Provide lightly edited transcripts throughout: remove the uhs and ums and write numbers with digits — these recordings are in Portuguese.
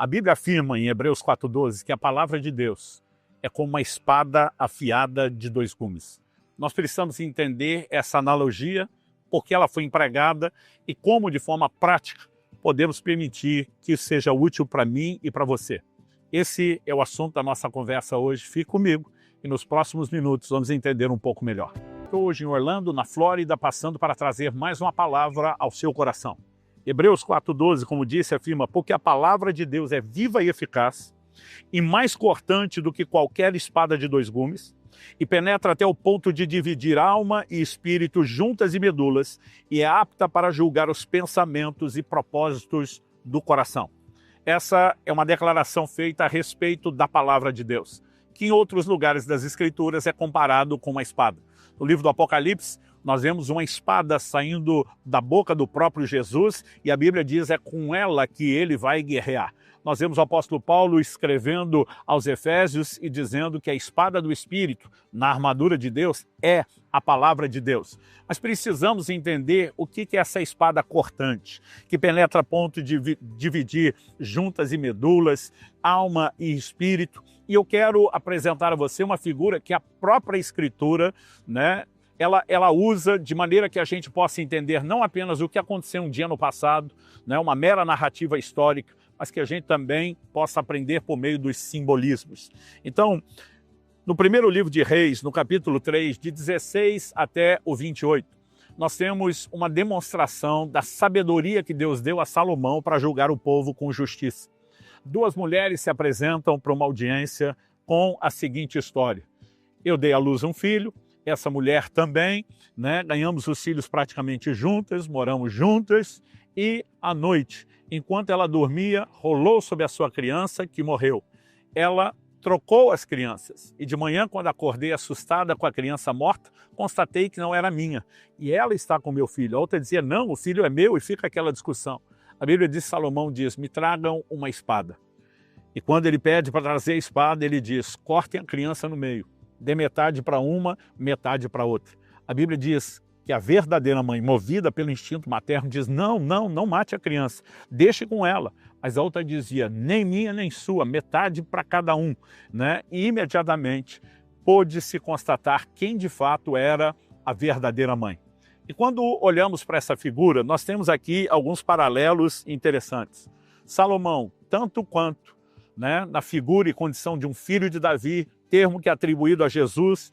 A Bíblia afirma em Hebreus 4,12 que a palavra de Deus é como uma espada afiada de dois gumes. Nós precisamos entender essa analogia, porque ela foi empregada e como, de forma prática, podemos permitir que isso seja útil para mim e para você. Esse é o assunto da nossa conversa hoje. Fique comigo e nos próximos minutos vamos entender um pouco melhor. Estou hoje em Orlando, na Flórida, passando para trazer mais uma palavra ao seu coração. Hebreus 4,12, como disse, afirma: porque a palavra de Deus é viva e eficaz e mais cortante do que qualquer espada de dois gumes, e penetra até o ponto de dividir alma e espírito, juntas e medulas, e é apta para julgar os pensamentos e propósitos do coração. Essa é uma declaração feita a respeito da palavra de Deus, que em outros lugares das Escrituras é comparado com uma espada. No livro do Apocalipse, nós vemos uma espada saindo da boca do próprio Jesus e a Bíblia diz é com ela que ele vai guerrear. Nós vemos o apóstolo Paulo escrevendo aos Efésios e dizendo que a espada do Espírito, na armadura de Deus, é a palavra de Deus. Mas precisamos entender o que é essa espada cortante, que penetra a ponto de dividir juntas e medulas, alma e espírito. E eu quero apresentar a você uma figura que a própria Escritura, ela usa de maneira que a gente possa entender não apenas o que aconteceu um dia no passado, uma mera narrativa histórica, mas que a gente também possa aprender por meio dos simbolismos. Então, no primeiro livro de Reis, no capítulo 3, de 16 até o 28, nós temos uma demonstração da sabedoria que Deus deu a Salomão para julgar o povo com justiça. Duas mulheres se apresentam para uma audiência com a seguinte história: eu dei à luz um filho, essa mulher também, ganhamos os filhos praticamente juntas, moramos juntas, e à noite, enquanto ela dormia, rolou sobre a sua criança que morreu. Ela trocou as crianças e de manhã, quando acordei assustada com a criança morta, constatei que não era minha e ela está com meu filho. A outra dizia: não, o filho é meu, e fica aquela discussão. A Bíblia diz, Salomão diz: me tragam uma espada. E quando ele pede para trazer a espada, ele diz: cortem a criança no meio, dê metade para uma, metade para outra. A Bíblia diz que a verdadeira mãe, movida pelo instinto materno, diz: não mate a criança, deixe com ela. Mas a outra dizia: nem minha nem sua, metade para cada um. E imediatamente pôde-se constatar quem de fato era a verdadeira mãe. E quando olhamos para essa figura, nós temos aqui alguns paralelos interessantes. Salomão, tanto quanto na figura e condição de um filho de Davi, termo que é atribuído a Jesus,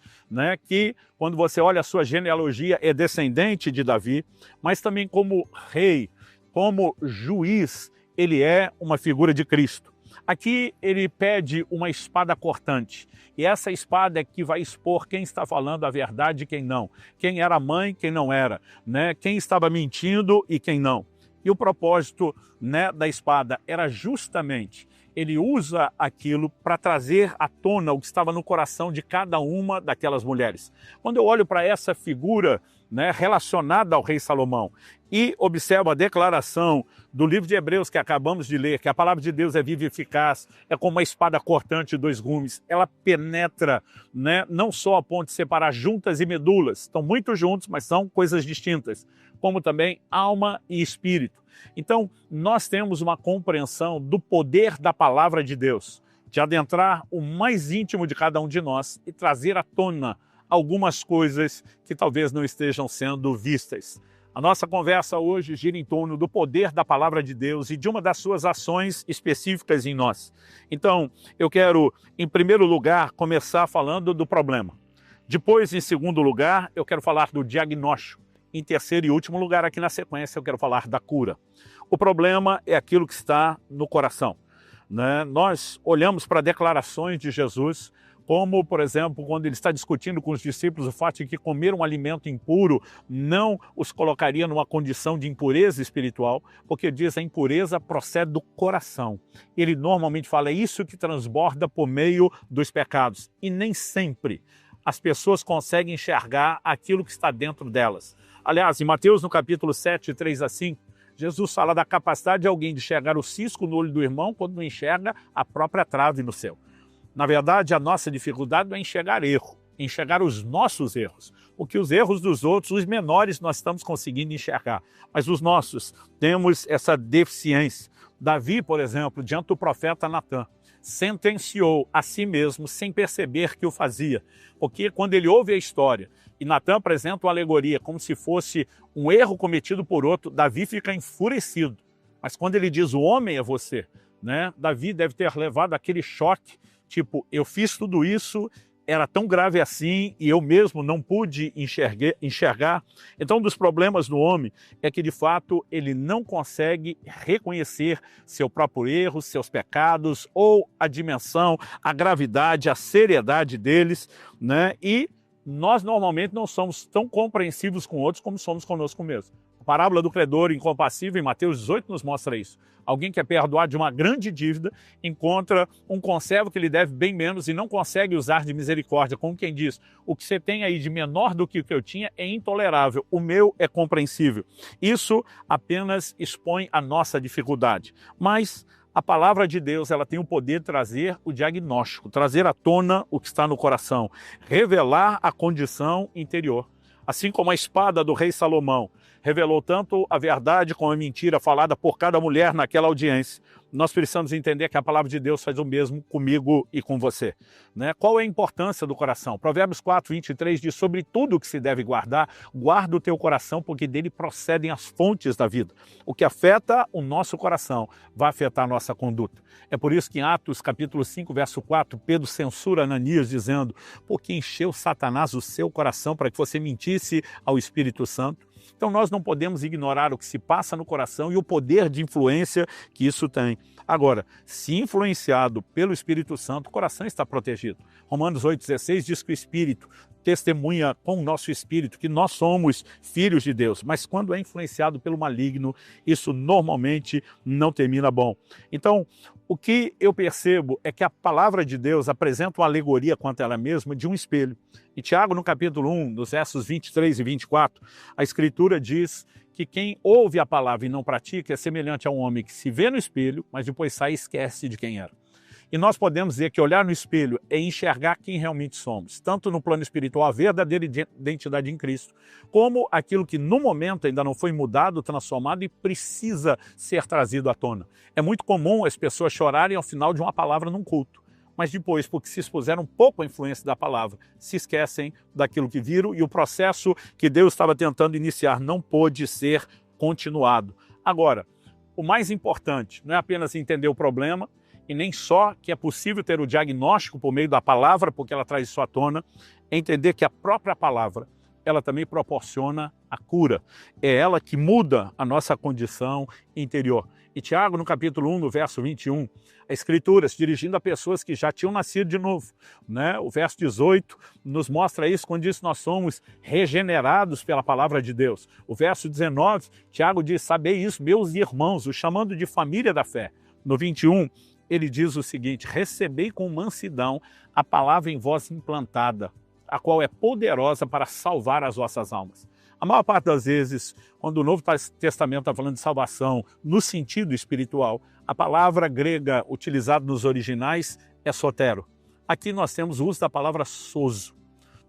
que quando você olha a sua genealogia é descendente de Davi, mas também como rei, como juiz, ele é uma figura de Cristo. Aqui ele pede uma espada cortante, e essa espada é que vai expor quem está falando a verdade e quem não, quem era mãe, quem não era, quem estava mentindo e quem não. E o propósito da espada era justamente, ele usa aquilo para trazer à tona o que estava no coração de cada uma daquelas mulheres. Quando eu olho para essa figura relacionada ao rei Salomão e observo a declaração do livro de Hebreus que acabamos de ler, que a palavra de Deus é viva e eficaz, é como uma espada cortante de dois gumes, ela penetra não só a ponto de separar juntas e medulas, estão muito juntos, mas são coisas distintas, como também alma e espírito. Então, nós temos uma compreensão do poder da palavra de Deus, de adentrar o mais íntimo de cada um de nós e trazer à tona algumas coisas que talvez não estejam sendo vistas. A nossa conversa hoje gira em torno do poder da palavra de Deus e de uma das suas ações específicas em nós. Então, eu quero, em primeiro lugar, começar falando do problema. Depois, em segundo lugar, eu quero falar do diagnóstico. Em terceiro e último lugar, aqui na sequência, eu quero falar da cura. O problema é aquilo que está no coração. Nós olhamos para declarações de Jesus, como, por exemplo, quando ele está discutindo com os discípulos o fato de que comer um alimento impuro não os colocaria numa condição de impureza espiritual, porque diz a impureza procede do coração. Ele normalmente fala, é isso que transborda por meio dos pecados. E nem sempre as pessoas conseguem enxergar aquilo que está dentro delas. Aliás, em Mateus, no capítulo 7, 3 a 5, Jesus fala da capacidade de alguém de enxergar o cisco no olho do irmão quando não enxerga a própria trave no seu. Na verdade, a nossa dificuldade não é enxergar erro, enxergar os nossos erros. Porque os erros dos outros, os menores, nós estamos conseguindo enxergar. Mas os nossos, temos essa deficiência. Davi, por exemplo, diante do profeta Natã, sentenciou a si mesmo sem perceber que o fazia. Porque quando ele ouve a história e Natã apresenta uma alegoria como se fosse um erro cometido por outro, Davi fica enfurecido. Mas quando ele diz o homem é você, né? Davi deve ter levado aquele choque, tipo, eu fiz tudo isso, era tão grave assim e eu mesmo não pude enxergar. Então, um dos problemas do homem é que, de fato, ele não consegue reconhecer seu próprio erro, seus pecados, ou a dimensão, a gravidade, a seriedade deles, né? E nós, normalmente, não somos tão compreensivos com outros como somos conosco mesmos. A parábola do credor incompassível, em Mateus 18, nos mostra isso. Alguém que é perdoado de uma grande dívida encontra um conservo que lhe deve bem menos e não consegue usar de misericórdia, como quem diz, o que você tem aí de menor do que o que eu tinha é intolerável, o meu é compreensível. Isso apenas expõe a nossa dificuldade. Mas a palavra de Deus, ela tem o poder de trazer o diagnóstico, trazer à tona o que está no coração, revelar a condição interior. Assim como a espada do rei Salomão revelou tanto a verdade como a mentira falada por cada mulher naquela audiência, nós precisamos entender que a palavra de Deus faz o mesmo comigo e com você, né? Qual é a importância do coração? Provérbios 4, 23 diz, sobre tudo que se deve guardar, guarda o teu coração, porque dele procedem as fontes da vida. O que afeta o nosso coração vai afetar a nossa conduta. É por isso que em Atos capítulo 5, verso 4, Pedro censura Ananias dizendo, porque encheu Satanás o seu coração para que você mentisse ao Espírito Santo. Então nós não podemos ignorar o que se passa no coração e o poder de influência que isso tem. Agora, se influenciado pelo Espírito Santo, o coração está protegido. Romanos 8,16 diz que o Espírito testemunha com o nosso espírito que nós somos filhos de Deus, mas quando é influenciado pelo maligno, isso normalmente não termina bom. Então, o que eu percebo é que a palavra de Deus apresenta uma alegoria quanto a ela mesma de um espelho. E Tiago, no capítulo 1, nos versos 23 e 24, a Escritura diz que quem ouve a palavra e não pratica é semelhante a um homem que se vê no espelho, mas depois sai e esquece de quem era. E nós podemos dizer que olhar no espelho é enxergar quem realmente somos, tanto no plano espiritual, a verdadeira identidade em Cristo, como aquilo que no momento ainda não foi mudado, transformado e precisa ser trazido à tona. É muito comum as pessoas chorarem ao final de uma palavra num culto, mas depois, porque se expuseram um pouco à influência da palavra, se esquecem daquilo que viram e o processo que Deus estava tentando iniciar não pôde ser continuado. Agora, o mais importante não é apenas entender o problema, e nem só que é possível ter o diagnóstico por meio da palavra, porque ela traz isso à tona, é entender que a própria palavra, ela também proporciona a cura. É ela que muda a nossa condição interior. E Tiago, no capítulo 1, no verso 21, a Escritura se dirigindo a pessoas que já tinham nascido de novo, né? O verso 18 nos mostra isso, quando diz que nós somos regenerados pela palavra de Deus. O verso 19, Tiago diz, sabei isso, meus irmãos, o chamando de família da fé. No 21, ele diz o seguinte, recebei com mansidão a palavra em vós implantada, a qual é poderosa para salvar as vossas almas. A maior parte das vezes, quando o Novo Testamento está falando de salvação no sentido espiritual, a palavra grega utilizada nos originais é sotero. Aqui nós temos o uso da palavra sozo.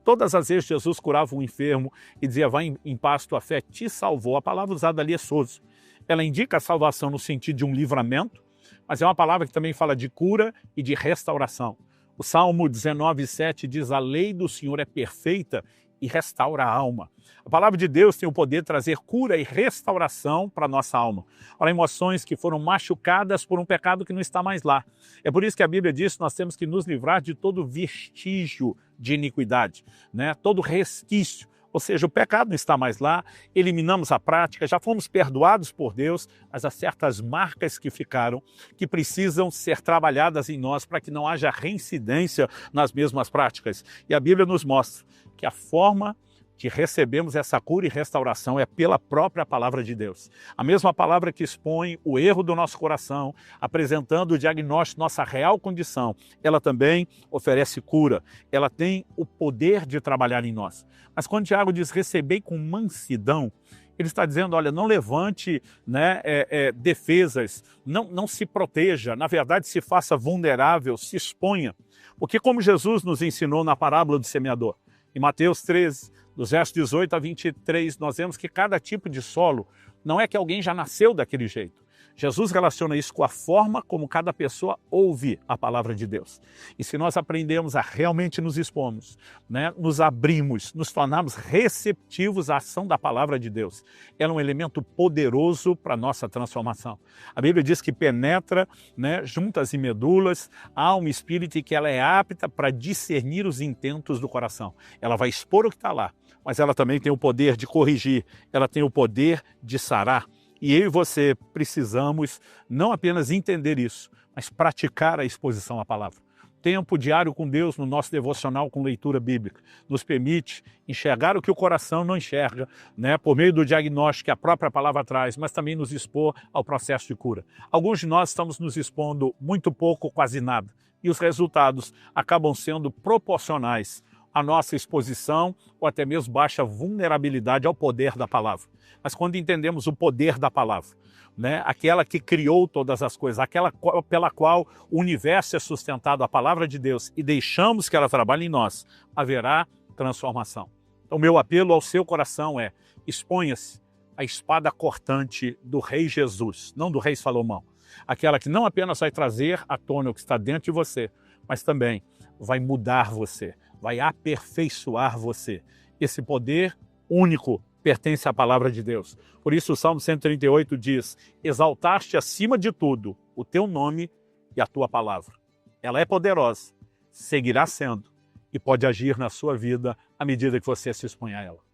Todas as vezes Jesus curava um enfermo e dizia, vai em paz, tua fé te salvou. A palavra usada ali é sozo. Ela indica a salvação no sentido de um livramento, mas é uma palavra que também fala de cura e de restauração. O Salmo 19,7 diz, a lei do Senhor é perfeita e restaura a alma. A palavra de Deus tem o poder de trazer cura e restauração para a nossa alma. Para emoções que foram machucadas por um pecado que não está mais lá. É por isso que a Bíblia diz que nós temos que nos livrar de todo vestígio de iniquidade, né? Todo resquício. Ou seja, o pecado não está mais lá, eliminamos a prática, já fomos perdoados por Deus, mas há certas marcas que ficaram, que precisam ser trabalhadas em nós para que não haja reincidência nas mesmas práticas. E a Bíblia nos mostra que a forma que recebemos essa cura e restauração é pela própria palavra de Deus. A mesma palavra que expõe o erro do nosso coração, apresentando o diagnóstico de nossa real condição, ela também oferece cura, ela tem o poder de trabalhar em nós. Mas quando Tiago diz recebei com mansidão, ele está dizendo, olha, não levante defesas, não se proteja, na verdade se faça vulnerável, se exponha. Porque como Jesus nos ensinou na parábola do semeador, em Mateus 13, dos versos 18 a 23, nós vemos que cada tipo de solo não é que alguém já nasceu daquele jeito. Jesus relaciona isso com a forma como cada pessoa ouve a palavra de Deus. E se nós aprendemos a realmente nos expormos, né, nos abrimos, nos tornarmos receptivos à ação da palavra de Deus, ela é um elemento poderoso para a nossa transformação. A Bíblia diz que penetra, né, juntas e medulas, alma e espírito, e que ela é apta para discernir os intentos do coração. Ela vai expor o que está lá, mas ela também tem o poder de corrigir, ela tem o poder de sarar. E eu e você precisamos não apenas entender isso, mas praticar a exposição à palavra. Tempo diário com Deus no nosso devocional com leitura bíblica nos permite enxergar o que o coração não enxerga, né, por meio do diagnóstico que a própria palavra traz, mas também nos expor ao processo de cura. Alguns de nós estamos nos expondo muito pouco, quase nada, e os resultados acabam sendo proporcionais à nossa exposição ou até mesmo baixa vulnerabilidade ao poder da palavra. Mas quando entendemos o poder da palavra, né, aquela que criou todas as coisas, aquela pela qual o universo é sustentado, a palavra de Deus, e deixamos que ela trabalhe em nós, haverá transformação. Então, meu apelo ao seu coração é: exponha-se à espada cortante do Rei Jesus, não do Rei Salomão. Aquela que não apenas vai trazer à tona o que está dentro de você, mas também vai mudar você, vai aperfeiçoar você. Esse poder único pertence à palavra de Deus. Por isso o Salmo 138 diz: exaltaste acima de tudo o teu nome e a tua palavra. Ela é poderosa, seguirá sendo e pode agir na sua vida à medida que você se expõe a ela.